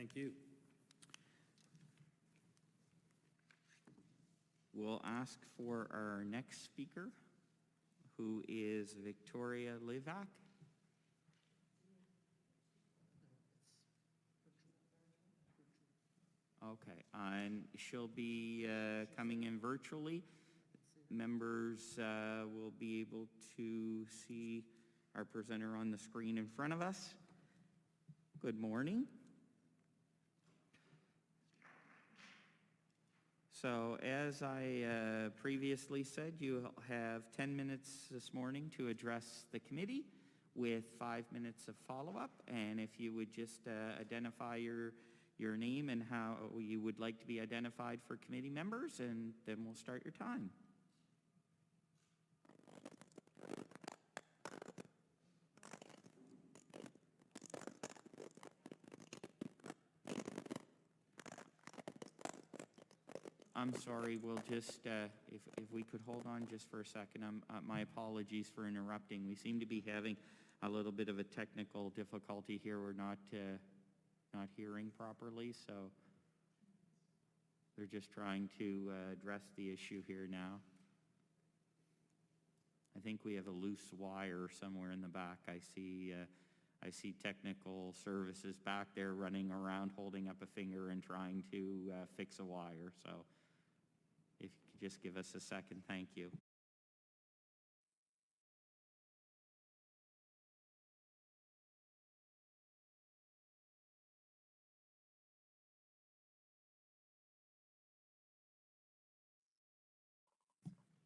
Thank you. We'll ask for our next speaker, who is Vicky Levack. Okay, and she'll be coming in virtually. Members will be able to see our presenter on the screen in front of us. Good morning. So as I previously said, you have 10 minutes this morning to address the committee with 5 minutes of follow-up. And if you would just identify your name and how you would like to be identified for committee members, and then we'll start your time. I'm sorry, we'll just, if we could hold on just for a second. My apologies for interrupting. We seem to be having a little bit of a technical difficulty here. We're not hearing properly, so they're just trying to address the issue here now. I think we have a loose wire somewhere in the back. I see technical services back there running around holding up a finger and trying to fix a wire. So if you could just give us a second, thank you.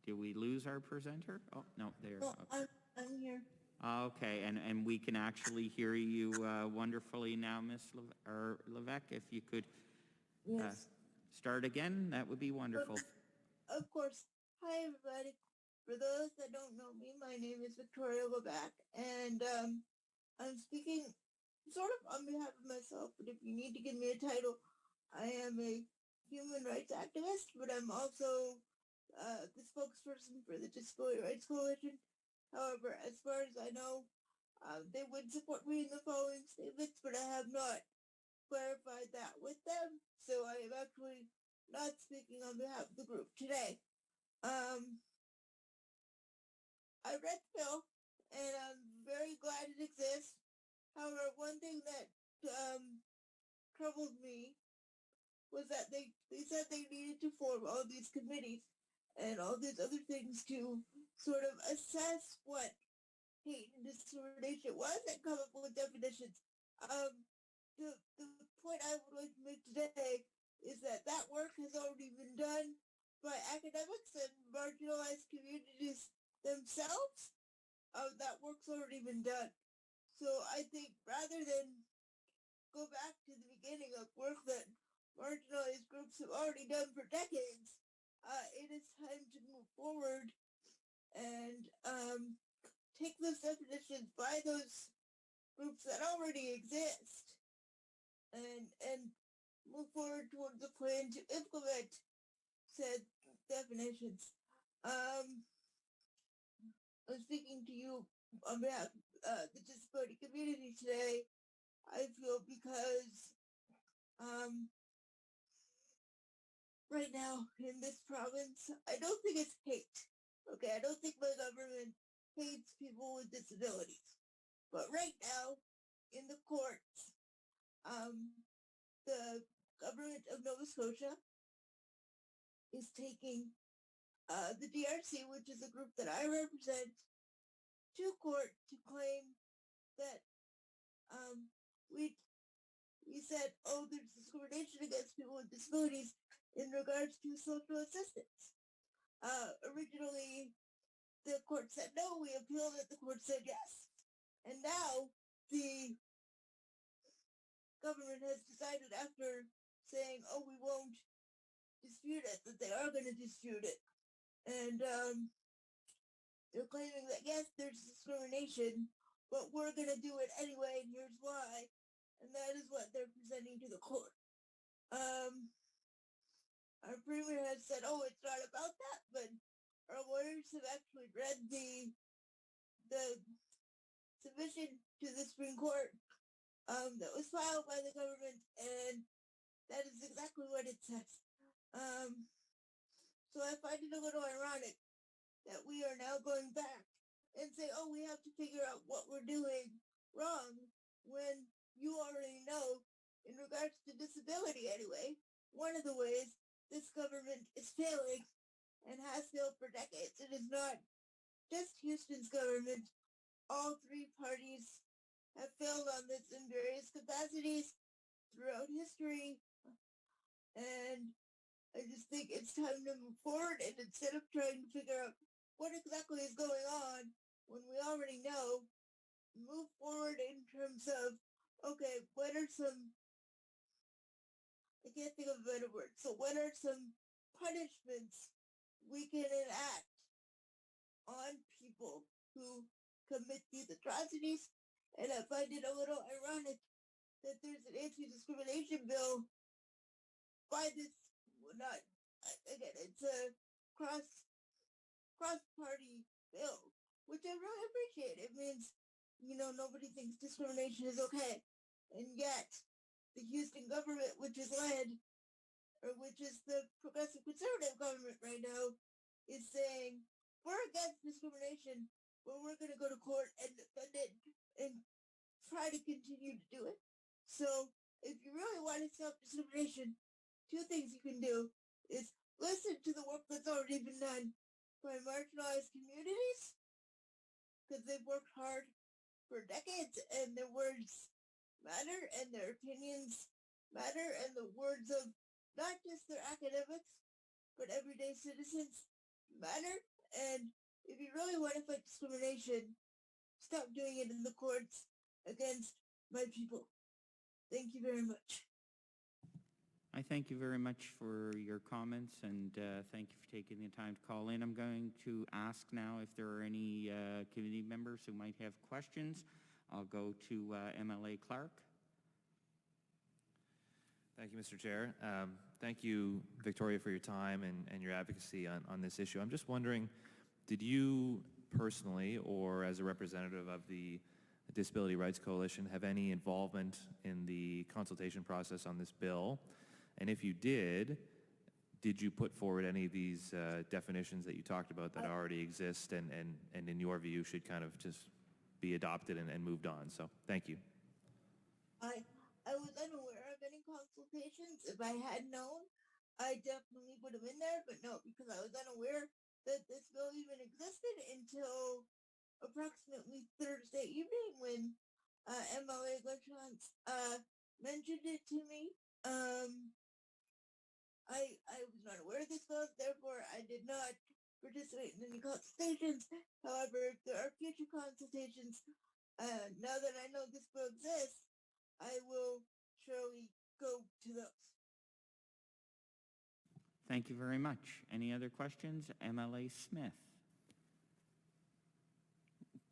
Did we lose our presenter? Oh, no, there. No, Okay. I'm here. Okay, and we can actually hear you wonderfully now, Ms. Levack. If you could Yes. start again, that would be wonderful. Of course. Hi, everybody. For those that don't know me, my name is Vicky Levack, and I'm speaking sort of on behalf of myself, but if you need to give me a title, I am a human rights activist, but I'm also the spokesperson for the Disability Rights Coalition. However, as far as I know, they would support me in the following statements, but I have not clarified that with them, so I am actually not speaking on behalf of the group today. I read the bill, and I'm very glad it exists. However, one thing that troubled me was that they said they needed to form all these committees and all these other things to sort of assess what hate and discrimination was and come up with definitions. The point I would like to make today is that that work has already been done by academics and marginalized communities themselves. That work's already been done. So I think rather than go back to the beginning of work that marginalized groups have already done for decades, it is time to move forward and take those definitions by those groups that already exist and move forward towards a plan to implement said definitions. I'm speaking to you on behalf of the disability community today, I feel, because right now in this province, I don't think it's hate. Okay, I don't think my government hates people with disabilities. But right now, in the courts, the government of Nova Scotia is taking the DRC, which is a group that I represent, to court to claim that we said, oh, there's discrimination against people with disabilities in regards to social assistance. Originally, the court said no, we appealed it, the court said yes. And now the government has decided, after saying, oh, we won't dispute it, that they are going to dispute it. And they're claiming that, yes, there's discrimination, but we're going to do it anyway, and here's why. And that is what they're presenting to the court. Our premier has said, oh, it's not about that, but our lawyers have actually read the submission to the Supreme Court that was filed by the government, and exactly what it says. So I find it a little ironic that we are now going back and say, oh, we have to figure out what we're doing wrong when you already know, in regards to disability anyway, one of the ways this government is failing and has failed for decades. It is not just Houston's government. All three parties have failed on this in various capacities throughout history. And I just think it's time to move forward, and instead of trying to figure out what exactly is going on when we already know, move forward in terms of, okay, what are some, I can't think of a better word, so what are some punishments we can enact on people who commit these atrocities? And I find it a little ironic that there's an anti-discrimination bill by this, well, not, again, it's a cross-party bill, which I really appreciate. It means, nobody thinks discrimination is okay. And yet, the Houston government, which is which is the progressive conservative government right now, is saying, we're against discrimination, but we're going to go to court and defend it and try to continue to do it. So, if you really want to stop discrimination, two things you can do is listen to the work that's already been done by marginalized communities, because they've worked hard for decades and their words matter and their opinions matter, and the words of not just their academics but everyday citizens matter. And if you really want to fight discrimination, stop doing it in the courts against my people. Thank you very much. I thank you very much for your comments, and thank you for taking the time to call in. I'm going to ask now if there are any committee members who might have questions. I'll go to MLA Clark. Thank you, Mr. Chair. Thank you, Victoria, for your time and your advocacy on this issue. I'm just wondering, did you personally, or as a representative of the Disability Rights Coalition, have any involvement in the consultation process on this bill? And if you did you put forward any of these definitions that you talked about that already exist and in your view should kind of just be adopted and moved on? So thank you. I was unaware of any consultations. If I had known, I definitely would have been there, but no, because I was unaware that this bill even existed until approximately Thursday evening when MLA Lachance mentioned it to me. I was not aware of this bill, therefore I did not participate in any consultations. However, if there are future consultations, now that I know this bill exists, I will surely go to those. Thank you very much. Any other questions? MLA Smith.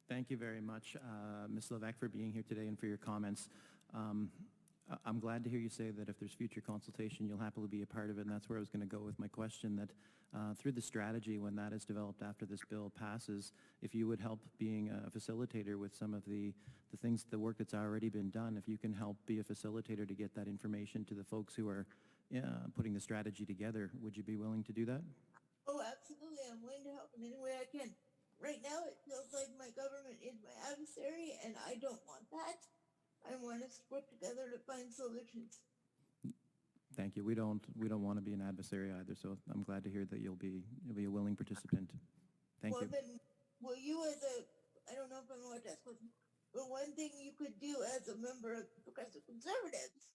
Thank you very much, Ms. Levack, for being here today and for your comments. I'm glad to hear you say that if there's future consultation, you'll happily be a part of it, and that's where I was going to go with my question, that through the strategy, when that is developed after this bill passes, if you would help being a facilitator with some of the things, the work that's already been done, if you can help be a facilitator to get that information to the folks who are putting the strategy together, would you be willing to do that? Oh, absolutely. I'm willing to help in any way I can. Right now, it feels like my government is my adversary, and I don't want that. I want us to work together to find solutions. Thank you. We don't want to be an adversary either, so I'm glad to hear that you'll be a willing participant. Thank you. Then, well, you as I don't know if I'm allowed to ask questions, but one thing you could do as a member of Progressive Conservatives,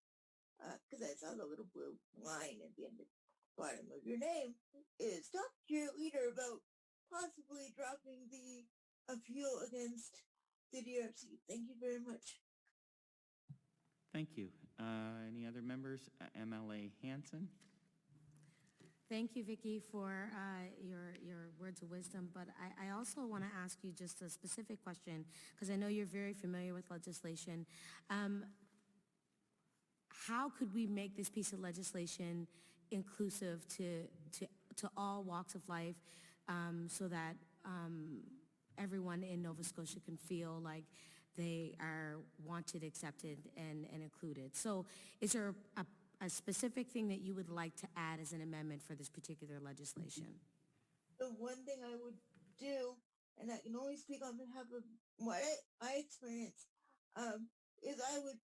because I saw the little blue line at the end of the bottom of your name, is talk to your leader about possibly dropping the appeal against the DRC. Thank you very much. Thank you. Any other members? MLA Hanson. Thank you, Vicky, for your words of wisdom, but I also want to ask you just a specific question, because I know you're very familiar with legislation. How could we make this piece of legislation inclusive to all walks of life, so that everyone in Nova Scotia can feel like they are wanted, accepted, and included? So is there a specific thing that you would like to add as an amendment for this particular legislation. The one thing I would do, and I can only speak on behalf of what I experience, is I would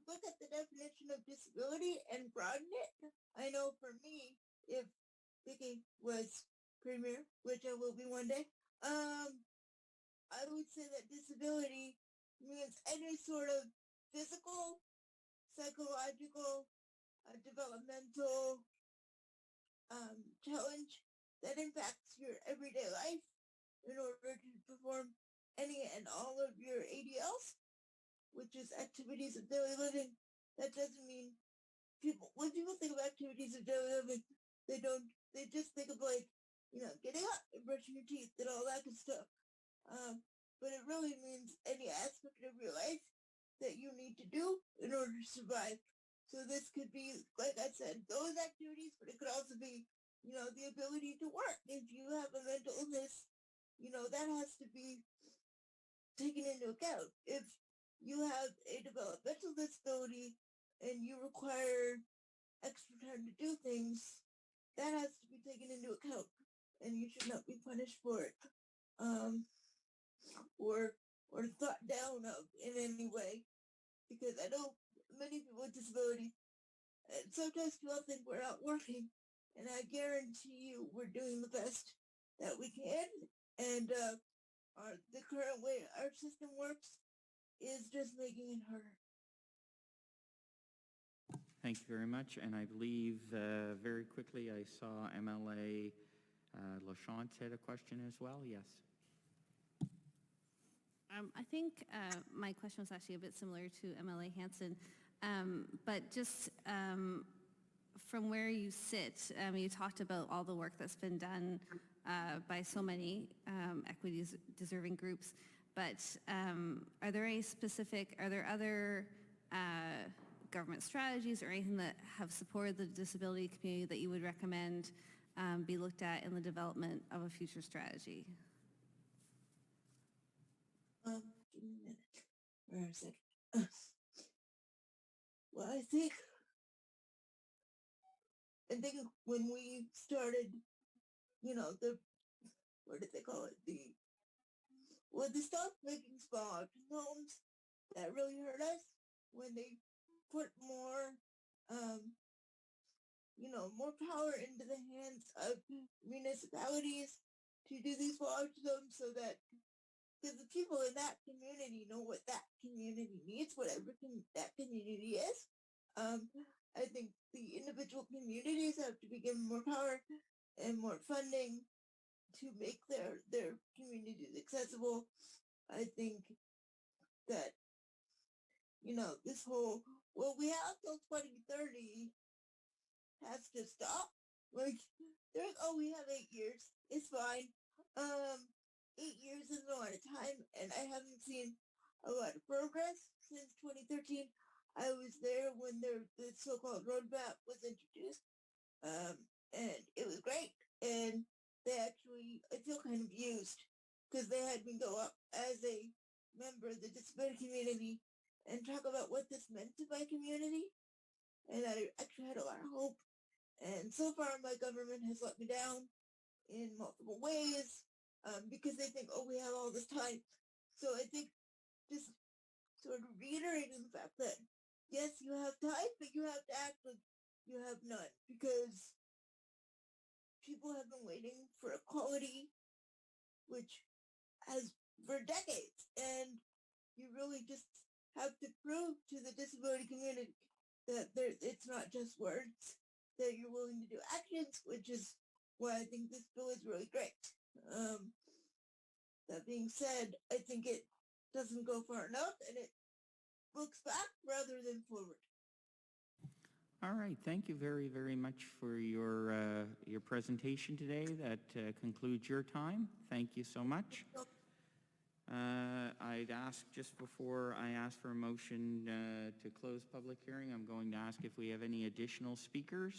look at the definition of disability and broaden it. I know for me, if Vicky was premier, which I will be one day, I would say that disability means any sort of physical, psychological, developmental challenge that impacts your everyday life in order to perform any and all of your ADLs, which is activities of daily living. That doesn't mean when people think of activities of daily living, they just think of like, getting up and brushing your teeth and all that good stuff. But it really means any aspect of your life that you need to do in order to survive. So this could be, like I said, those activities, but it could also be, the ability to work. If you have a mental illness, that has to be taken into account. If you have a developmental disability and you require extra time to do things, that has to be taken into account, and you should not be punished for it, or thought down of in any way. Because I know many people with disabilities, and sometimes people think we're not working, and I guarantee you we're doing the best that we can. And the current way our system works is just making it harder. Thank you very much. And I believe very quickly I saw MLA Lachance had a question as well. Yes. I think my question was actually a bit similar to MLA Hansen, but just from where you sit, you talked about all the work that's been done by so many equity-deserving groups, but are there other government strategies or anything that have supported the disability community that you would recommend be looked at in the development of a future strategy? Give me a minute. Where is it? Well, I think when we started, what did they call it? The stop making small homes, that really hurt us when they put more, more power into the hands of municipalities to do these large homes, so that because the people in that community know what that community needs, whatever that community is. I think the individual communities have to be given more power and more funding to make their communities accessible. I think that, this whole, well, we have till 2030 has to stop. Like, we have 8 years. It's fine. 8 years is a lot of time, and I haven't seen a lot of progress since 2013. I was there when the so-called roadmap was introduced, and it was great. And they actually, I feel kind of used, because they had me go up as a member of the disability community and talk about what this meant to my community. And I actually had a lot of hope. And so far, my government has let me down in multiple ways, because they think, we have all this time. So I think just sort of reiterating the fact that, yes, you have time, but you have to act like you have none, because people have been waiting for equality, which has for decades, and you really just have to prove to the disability community that it's not just words, that you're willing to do actions, which is why I think this bill is really great. That being said, I think it doesn't go far enough, and it looks back rather than forward. All right. Thank you very, very much for your presentation today. That concludes your time. Thank you so much. I'd ask, just before I ask for a motion to close public hearing, I'm going to ask if we have any additional speakers.